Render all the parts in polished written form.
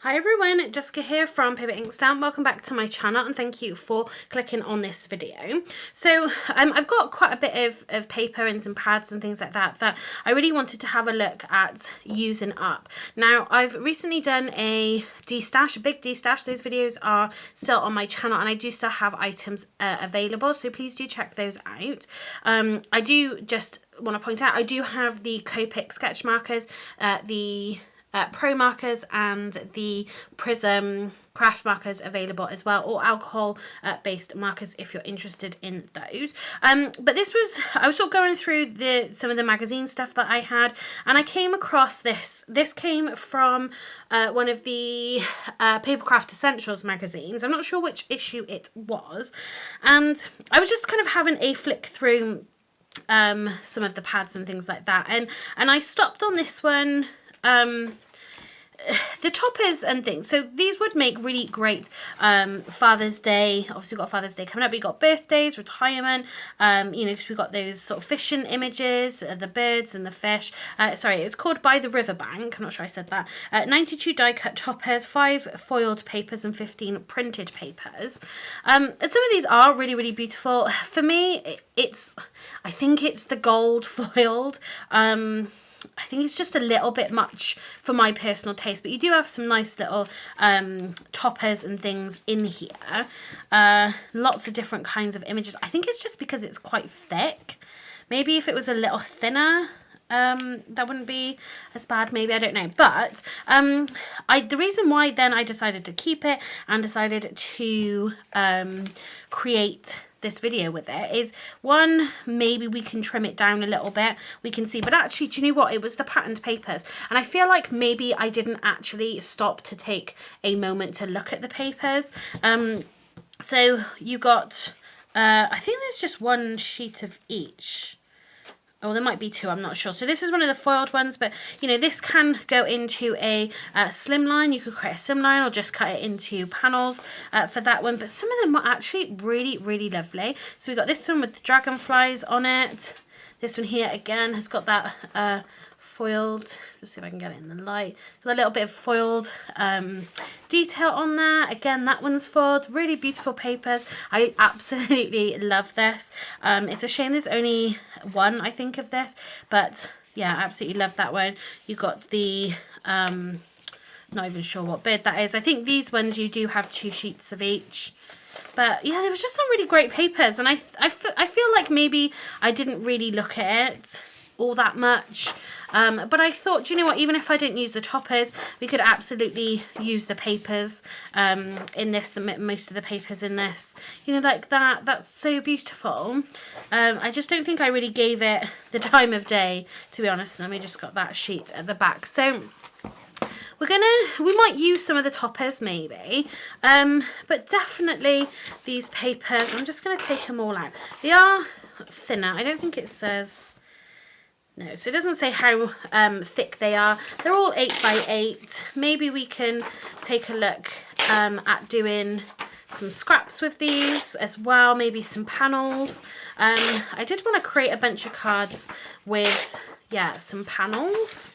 Hi everyone, Jessica here from Paper Ink Stamp. Welcome back to my channel and thank you for clicking on this video. So I've got quite a bit of paper and some pads and things like that I really wanted to have a look at using up. Now I've recently done a destash, a big destash. Those videos are still on my channel and I do still have items available, so please do check those out. I do just want to point out I do have the Copic sketch markers, the Pro markers and the Prism craft markers available as well, or alcohol based markers if you're interested in those. But this was, I was sort of going through some of the magazine stuff that I had and I came across this. This came from one of the Papercraft Essentials magazines. I'm not sure which issue it was, and I was just kind of having a flick through some of the pads and things like that, and I stopped on this one. The toppers and things, so these would make really great Father's Day. Obviously we've got Father's Day coming up, we've got birthdays, retirement, you know, because we've got those sort of fishing images, the birds and the fish. Sorry, it's called By the Riverbank, I'm not sure I said that. 92 die cut toppers, 5 foiled papers and 15 printed papers. And some of these are really, really beautiful. For me, I think it's the gold foiled. I think it's just a little bit much for my personal taste, but you do have some nice little toppers and things in here. Lots of different kinds of images. I think it's just because it's quite thick. Maybe if it was a little thinner, that wouldn't be as bad, maybe, I don't know. But the reason why then I decided to keep it and decided to create this video with it is, one, maybe we can trim it down a little bit, we can see, but actually, do you know what, it was the patterned papers, and I feel like maybe I didn't actually stop to take a moment to look at the papers. So you got I think there's just one sheet of each. Oh, there might be two, I'm not sure. So this is one of the foiled ones, but you know, this can go into a slimline. You could create a slimline or just cut it into panels for that one. But some of them were actually really, really lovely. So we got this one with the dragonflies on it. This one here again has got that foiled, let's see if I can get it in the light, a little bit of foiled detail on there. Again, that one's foiled. Really beautiful papers. I absolutely love this. It's a shame there's only one, I think, of this, but yeah, absolutely love that one. You got the not even sure what bird that is. I think these ones you do have 2 sheets of each. But yeah, there was just some really great papers, and I feel like maybe I didn't really look at it all that much, but I thought, do you know what, even if I didn't use the toppers, we could absolutely use the papers in this, most of the papers in this, you know, like that's so beautiful. I just don't think I really gave it the time of day, to be honest. And then we just got that sheet at the back, so we might use some of the toppers maybe, but definitely these papers, I'm just going to take them all out. They are thinner. I don't think it says, no, so it doesn't say how thick they are. They're all 8 by 8. Maybe we can take a look at doing some scraps with these as well, maybe some panels. I did want to create a bunch of cards with, yeah, some panels,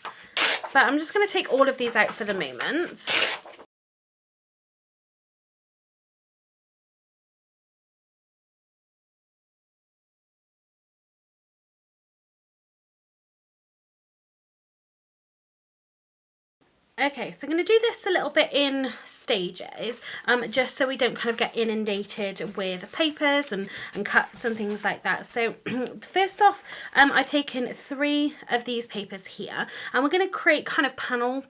but I'm just going to take all of these out for the moment. Okay, so I'm going to do this a little bit in stages, just so we don't kind of get inundated with papers and cuts and things like that. So first off, I've taken 3 of these papers here, and we're going to create kind of panel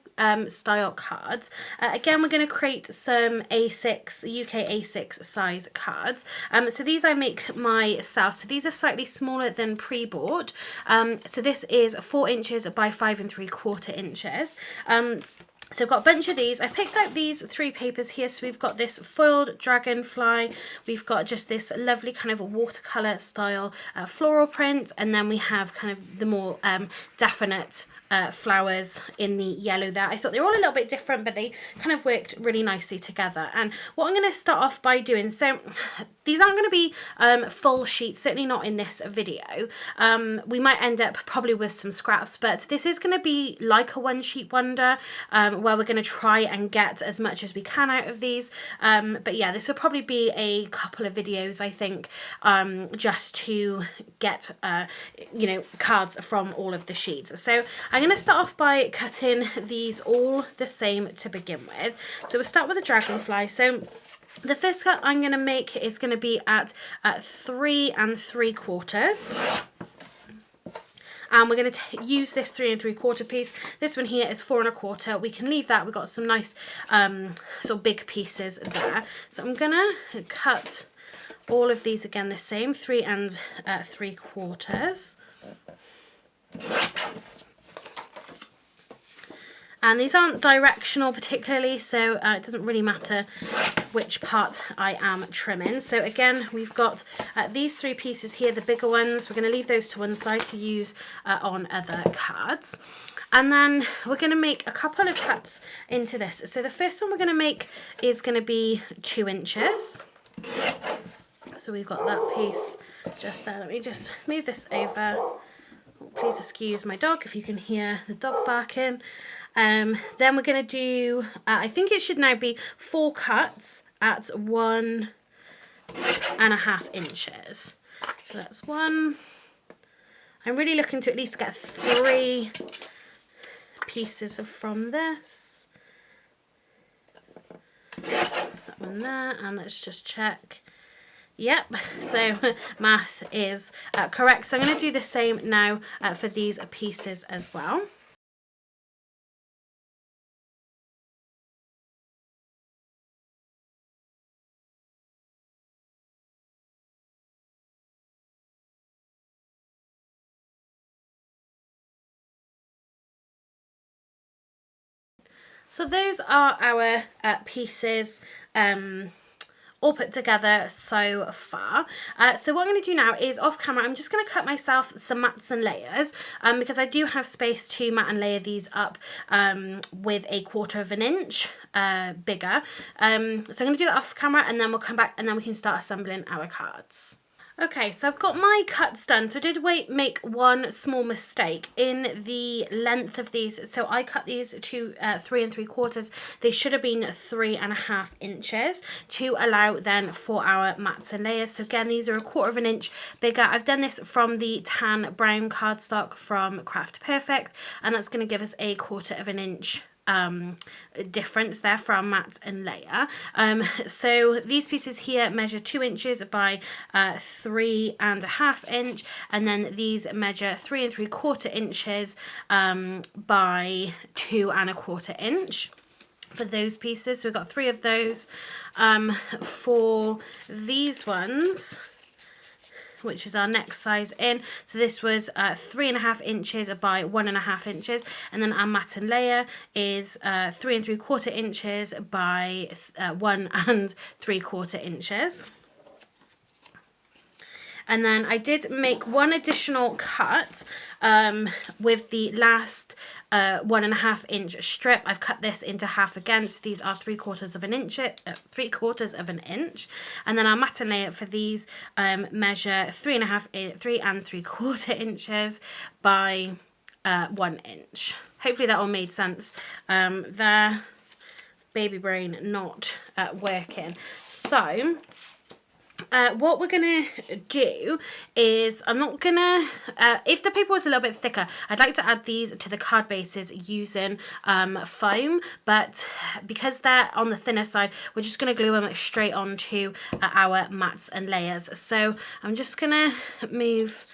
style cards. Again, we're going to create some A6, UK A6 size cards. So these I make myself. So these are slightly smaller than pre-bought. So this is 4 inches by 5 3/4 inches. So I've got a bunch of these. I've picked out these 3 papers here. So we've got this foiled dragonfly. We've got just this lovely kind of watercolour style floral print. And then we have kind of the more definite flowers in the yellow there. I thought they were all a little bit different, but they kind of worked really nicely together. And what I'm going to start off by doing, so these aren't going to be full sheets, certainly not in this video. We might end up probably with some scraps, but this is going to be like a one sheet wonder where we're going to try and get as much as we can out of these. But yeah, this will probably be a couple of videos, I think, just to get, you know, cards from all of the sheets. So I'm going to start off by cutting these all the same to begin with. So we'll start with a dragonfly. So the first cut I'm going to make is going to be at 3 3/4. And we're going to use this 3 3/4 piece. This one here is 4 1/4. We can leave that. We've got some nice sort of big pieces there. So I'm going to cut all of these again the same, 3 3/4. And these aren't directional particularly, so it doesn't really matter which part I am trimming. So again, we've got these 3 pieces here, the bigger ones. We're going to leave those to one side to use on other cards. And then we're going to make a couple of cuts into this. So the first one we're going to make is going to be 2 inches. So we've got that piece just there. Let me just move this over. Oh, please excuse my dog if you can hear the dog barking. Then we're going to do, I think it should now be 4 cuts at 1 1/2 inches. So that's 1. I'm really looking to at least get 3 pieces from this. That one there, and let's just check. Yep, so math is correct. So I'm going to do the same now for these pieces as well. So those are our pieces all put together so far. So what I'm going to do now is off camera, I'm just going to cut myself some mats and layers because I do have space to mat and layer these up with 1/4 inch bigger. So I'm going to do that off camera and then we'll come back and then we can start assembling our cards. Okay, so I've got my cuts done. So I did make one small mistake in the length of these. So I cut these to 3 3/4. They should have been 3 1/2 inches to allow then for our mats and layers. So again, these are 1/4 inch bigger. I've done this from the tan brown cardstock from Craft Perfect, and that's going to give us 1/4 inch difference there for our mat and layer. So these pieces here measure 2 inches by 3 1/2 inch, and then these measure 3 3/4 inches by 2 1/4 inch for those pieces. So we've got 3 of those. For these ones, which is our next size in. So this was 3 1/2 inches by 1 1/2 inches, and then our mat and layer is 3 3/4 inches by 1 3/4 inches. And then I did make one additional cut with the last 1 1/2 inch strip. I've cut this into half again, so these are 3/4 inch, 3/4 inch. And then our mat and layer for these measure 3 3/4 inches by 1 inch. Hopefully that all made sense there. Baby brain not working. So what we're gonna do is, I'm not gonna, if the paper was a little bit thicker, I'd like to add these to the card bases using foam, but because they're on the thinner side, we're just gonna glue them straight onto our mats and layers. So I'm just gonna move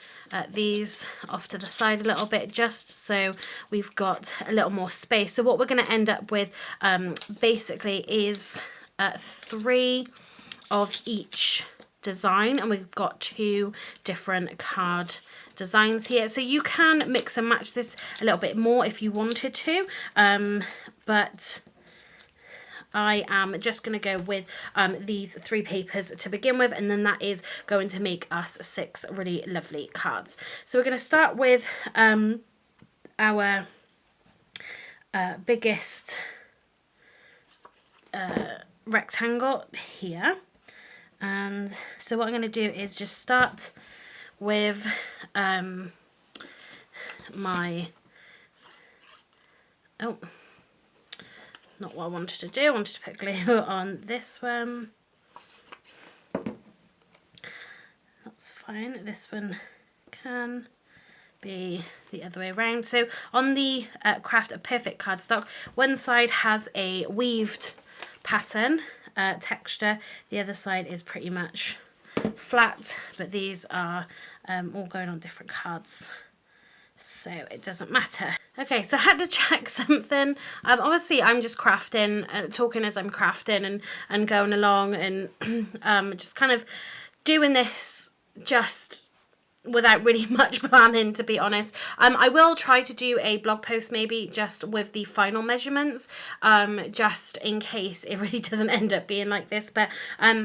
these off to the side a little bit just so we've got a little more space. So what we're going to end up with basically is 3 of each design, and we've got 2 different card designs here. So you can mix and match this a little bit more if you wanted to, but I am just going to go with these 3 papers to begin with, and then that is going to make us 6 really lovely cards. So we're going to start with our biggest rectangle here. And so what I'm going to do is just start with my, not what I wanted to do. I wanted to put glue on this one. That's fine. This one can be the other way around. So on the Craft a Perfect cardstock, one side has a weaved pattern texture, the other side is pretty much flat, but these are all going on different cards, so it doesn't matter. Okay, so I had to check something. Obviously I'm just crafting, talking as I'm crafting and going along, and just kind of doing this just without really much planning, to be honest. I will try to do a blog post maybe just with the final measurements, just in case it really doesn't end up being like this, but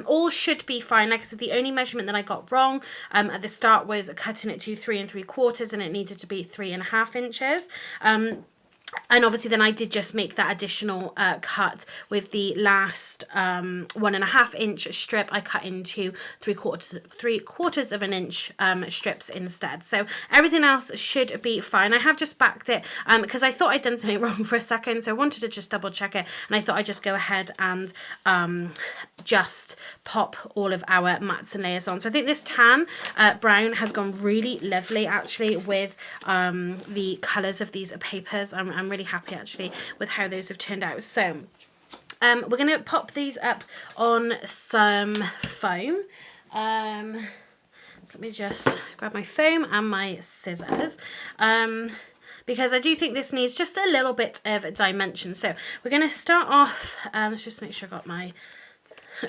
all should be fine. Like I said, the only measurement that I got wrong at the start was cutting it to 3 3/4, and it needed to be 3.5 inches. And obviously then I did just make that additional cut with the last 1.5 inch strip. I cut into 3/4 of an inch strips instead. So everything else should be fine. I have just backed it because I thought I'd done something wrong for a second, so I wanted to just double check it, and I thought I'd just go ahead and just pop all of our mats and layers on. So I think this tan brown has gone really lovely actually with the colours of these papers. I'm really happy actually with how those have turned out. So we're going to pop these up on some foam. So let me just grab my foam and my scissors. Because I do think this needs just a little bit of dimension. So we're going to start off, let's just make sure I got my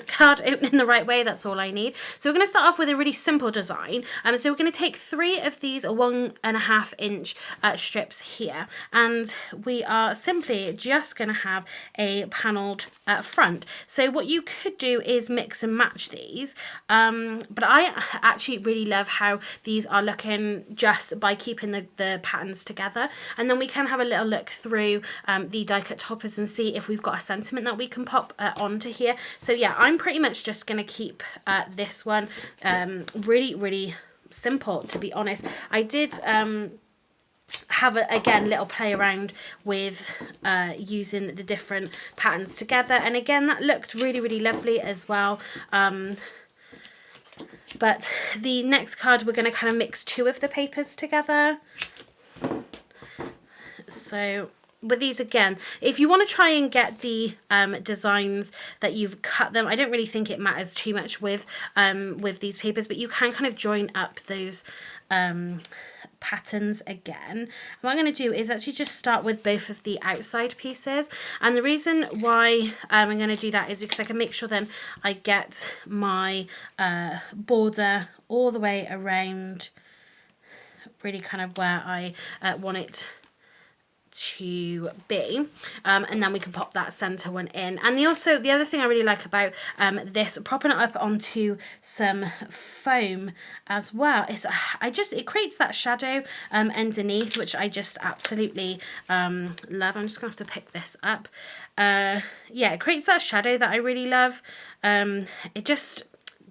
card opening the right way, that's all I need. So we're going to start off with a really simple design. So we're going to take 3 of these 1.5 inch strips here, and we are simply just going to have a panelled front. So what you could do is mix and match these, but I actually really love how these are looking just by keeping the patterns together, and then we can have a little look through the die cut toppers and see if we've got a sentiment that we can pop onto here. So yeah, I'm pretty much just going to keep this one really simple, to be honest. I did have again little play around with using the different patterns together, and again that looked really lovely as well. But the next card we're going to kind of mix 2 of the papers together. So with these, again, if you want to try and get the designs that you've cut them, I don't really think it matters too much with these papers, but you can kind of join up those patterns again. And what I'm going to do is actually just start with both of the outside pieces, and the reason why I'm going to do that is because I can make sure then I get my border all the way around, really kind of where I want it to be, and then we can pop that center one in. And the other thing I really like about this, propping it up onto some foam as well, is it creates that shadow underneath, which I just absolutely love. I'm just gonna have to pick this up. Yeah, it creates that shadow that I really love. It just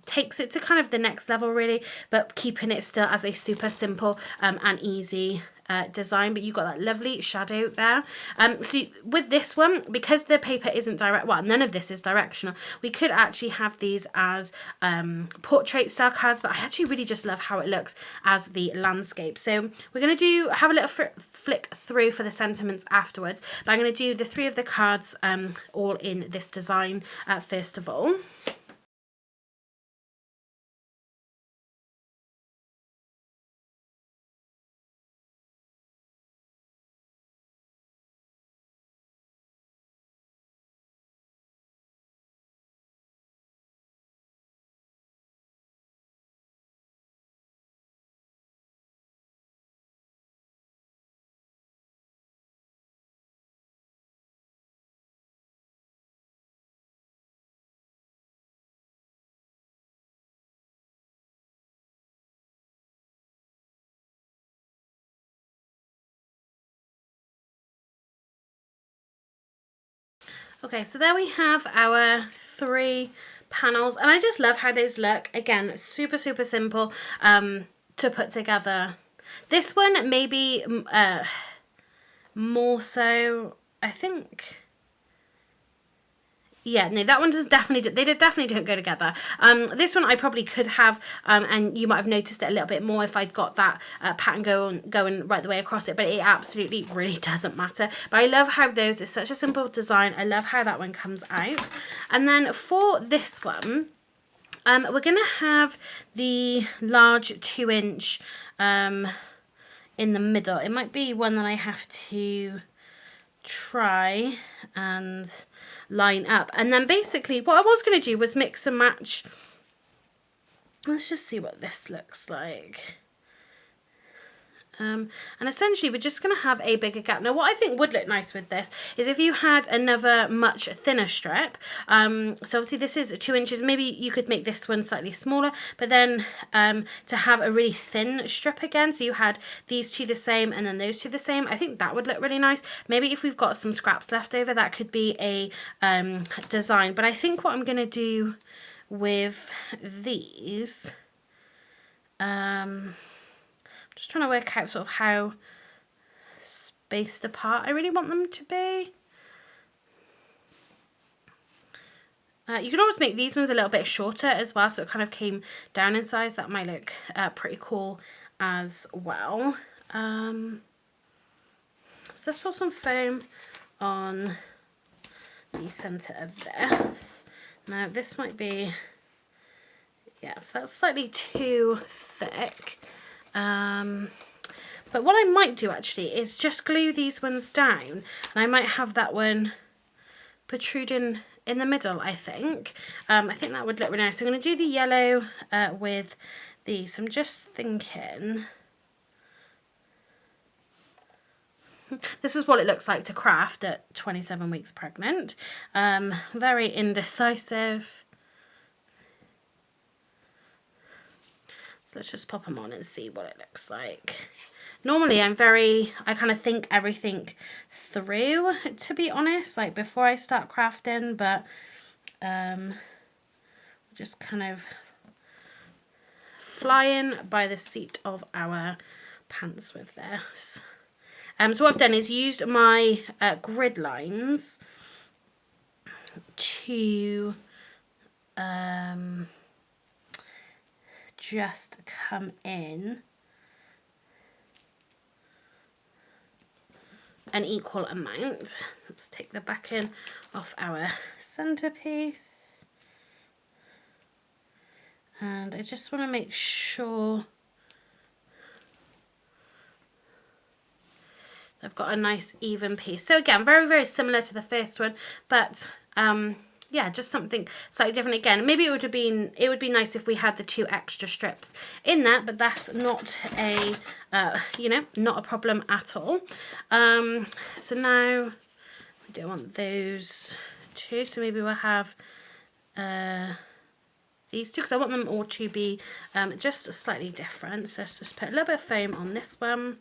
takes it to kind of the next level really, but keeping it still as a super simple and easy design, but you've got that lovely shadow there. So with this one, because the paper isn't direct, well, none of this is directional, we could actually have these as portrait style cards, but I actually really just love how it looks as the landscape. So we're going to have a little flick through for the sentiments afterwards, but I'm going to do the 3 of the cards all in this design first of all. Okay, so there we have our 3 panels, and I just love how those look. Again, super simple to put together. This one maybe more so, I think. Yeah, no, that one does definitely, they definitely don't go together. This one I probably could have, and you might have noticed it a little bit more if I'd got that pattern going right the way across it, but it absolutely really doesn't matter. But I love how those, it's such a simple design. I love how that one comes out. And then for this one, we're going to have the large 2-inch in the middle. It might be one that I have to try and line up. And then basically what I was going to do was mix and match. Let's just see what this looks like. And essentially we're just going to have a bigger gap. Now what I think would look nice with this is if you had another much thinner strip. So obviously this is 2 inches. Maybe you could make this one slightly smaller, but then to have a really thin strip again, so you had these two the same and then those two the same, I think that would look really nice. Maybe if we've got some scraps left over, that could be a design. But I think what I'm going to do with these, just trying to work out sort of how spaced apart I really want them to be. You can always make these ones a little bit shorter as well, so it kind of came down in size. That might look pretty cool as well. So let's put some foam on the centre of this. Now this might be, yes, that's slightly too thick. But what I might do actually is just glue these ones down, and I might have that one protruding in the middle, I think. I think that would look really nice. So I'm going to do the yellow with these. I'm just thinking, this is what it looks like to craft at 27 weeks pregnant. Very indecisive. So let's just pop them on and see what it looks like. Normally I kind of think everything through, to be honest, like before I start crafting, but just kind of flying by the seat of our pants with this. So what I've done is used my grid lines to just come in an equal amount. Let's take the backing off our centerpiece, and I just want to make sure I've got a nice even piece. So again, very, very similar to the first one, but yeah, just something slightly different again. Maybe it would be nice if we had the 2 extra strips in that, but that's not a, you know, not a problem at all. So now we don't want those 2, so maybe we'll have these 2, because I want them all to be just slightly different. So let's just put a little bit of foam on this one.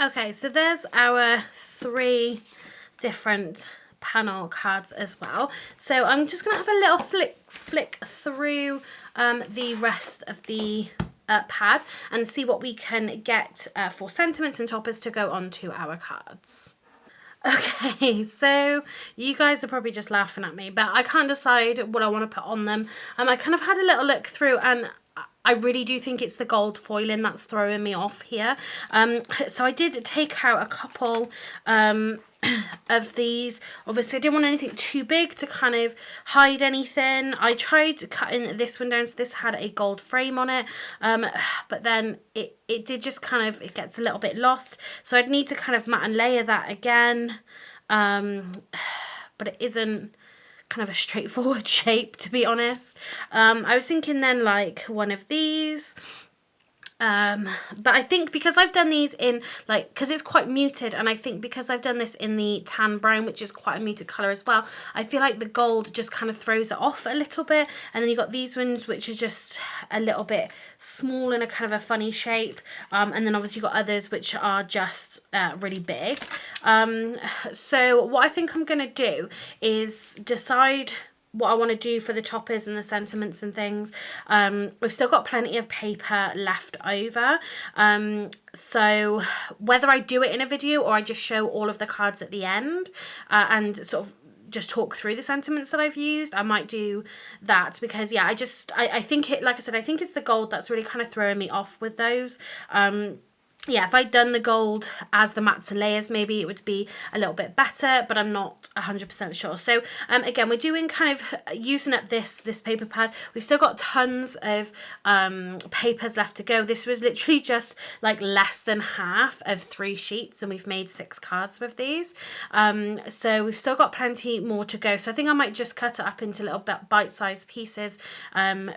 Okay, so there's our 3 different panel cards as well. So I'm just going to have a little flick through the rest of the pad and see what we can get for sentiments and toppers to go onto our cards. Okay, so you guys are probably just laughing at me, but I can't decide what I want to put on them. I kind of had a little look through, and I really do think it's the gold foiling that's throwing me off here. So I did take out a couple of these. Obviously I didn't want anything too big to kind of hide anything. I tried cutting this one down so this had a gold frame on it, but then it did just kind of, it gets a little bit lost, so I'd need to kind of matte and layer that again, but it isn't kind of a straightforward shape, to be honest. I was thinking then like one of these, But I think because I've done these in like, because it's quite muted, and I think because I've done this in the tan brown, which is quite a muted colour as well, I feel like the gold just kind of throws it off a little bit. And then you got these ones which are just a little bit small in a kind of a funny shape, and then obviously you got others which are just really big. So what I think I'm gonna do is decide what I want to do for the toppers and the sentiments and things. We've still got plenty of paper left over, so whether I do it in a video or I just show all of the cards at the end, and sort of just talk through the sentiments that I've used, I might do that, because yeah, I think it, like I said, I think it's the gold that's really kind of throwing me off with those. Yeah, if I'd done the gold as the mats and layers, maybe it would be a little bit better, but I'm not 100% sure. So again, we're doing kind of using up this paper pad. We've still got tons of papers left to go. This was literally just like less than half of 3 sheets, and we've made 6 cards with these. So we've still got plenty more to go. So I think I might just cut it up into little bite-sized pieces,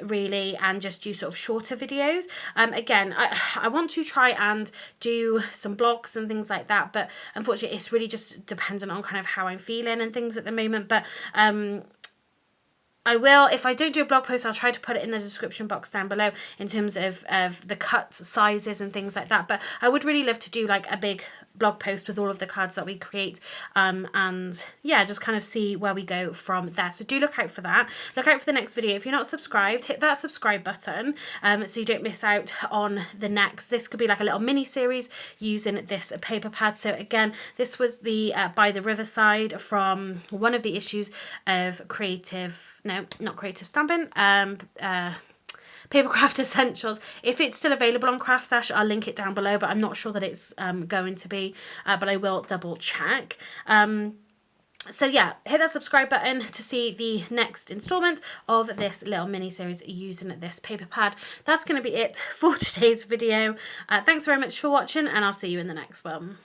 really, and just do sort of shorter videos. Again, I want to try and do some blogs and things like that, but unfortunately it's really just dependent on kind of how I'm feeling and things at the moment. But I will, if I don't do a blog post, I'll try to put it in the description box down below in terms of the cuts, sizes and things like that. But I would really love to do like a big blog post with all of the cards that we create, and yeah, just kind of see where we go from there. So do look out for that. Look out for the next video. If you're not subscribed, hit that subscribe button, so you don't miss out on the next. This could be like a little mini series using this paper pad. So again, this was the by the Riverside from one of the issues of not creative stamping, Papercraft Essentials. If it's still available on Craft Stash, I'll link it down below, but I'm not sure that it's going to be, but I will double check. So yeah, hit that subscribe button to see the next installment of this little mini series using this paper pad. That's going to be it for today's video. Thanks very much for watching, and I'll see you in the next one.